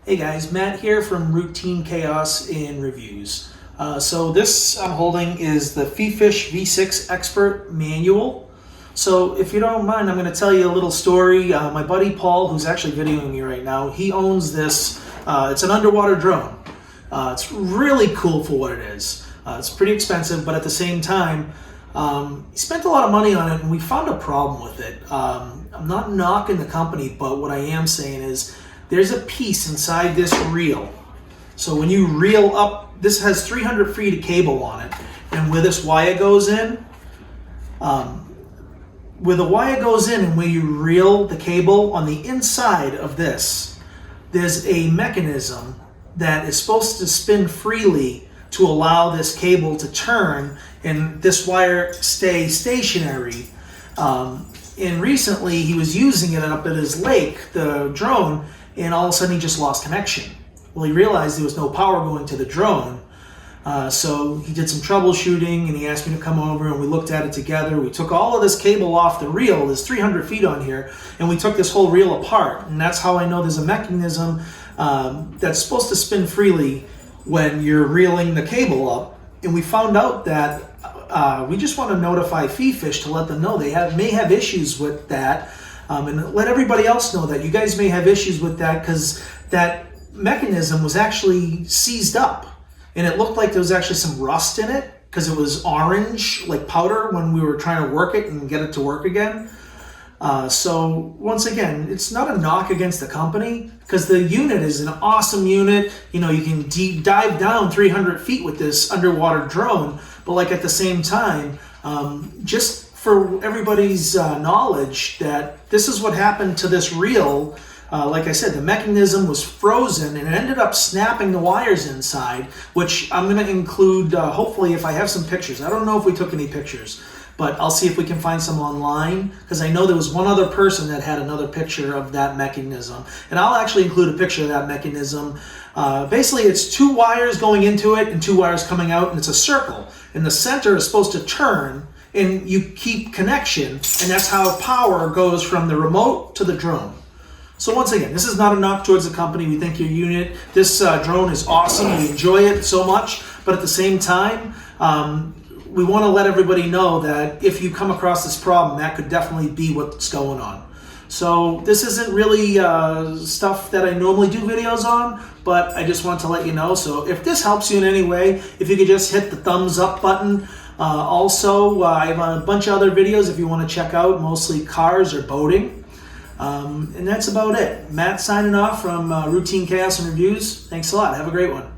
Hey guys, Matt here from Routine Chaos in Reviews. So this I'm holding is the FIFISH V6 Expert Manual. So if you don't mind, I'm going to tell you a little story. My buddy Paul, who's actually videoing me right now, he owns this. It's an underwater drone. It's really cool for what it is. It's pretty expensive, but at the same time, he spent a lot of money on it, and we found a problem with it. I'm not knocking the company, but what I am saying is there's a piece inside this reel. So when you reel up, this has 300 feet of cable on it, and where this wire goes in, where the wire goes in and where you reel the cable on the inside of this, there's a mechanism that is supposed to spin freely to allow this cable to turn and this wire stay stationary. And recently he was using it up at his lake, the drone, and all of a sudden he just lost connection. Well, he realized there was no power going to the drone, so he did some troubleshooting and he asked me to come over and we looked at it together. We took all of this cable off the reel, there's 300 feet on here, and we took this whole reel apart. And that's how I know there's a mechanism that's supposed to spin freely when you're reeling the cable up. And we found out that we just want to notify FIFISH to let them know they may have issues with that, and let everybody else know that you guys may have issues with that, because that mechanism was actually seized up and it looked like there was actually some rust in it because it was orange like powder when we were trying to work it and get it to work again. So once again, it's not a knock against the company, because the unit is an awesome unit. You know, you can dive down 300 feet with this underwater drone, but like at the same time, just for everybody's knowledge, that this is what happened to this reel. Like I said, the mechanism was frozen and it ended up snapping the wires inside, which I'm going to include, hopefully, if I have some pictures. I don't know if we took any pictures, but I'll see if we can find some online, because I know there was one other person that had another picture of that mechanism. And I'll actually include a picture of that mechanism. Basically, it's two wires going into it and two wires coming out, and it's a circle. And the center is supposed to turn, and you keep connection, and that's how power goes from the remote to the drone. So once again, this is not a knock towards the company. We think your unit, this drone is awesome. We enjoy it so much, but at the same time, we want to let everybody know that if you come across this problem, that could definitely be what's going on. So this isn't really stuff that I normally do videos on, but I just want to let you know. So if this helps you in any way, if you could just hit the thumbs up button. Also, I have a bunch of other videos if you want to check out, mostly cars or boating. And that's about it. Matt signing off from Routine Chaos and Reviews. Thanks a lot. Have a great one.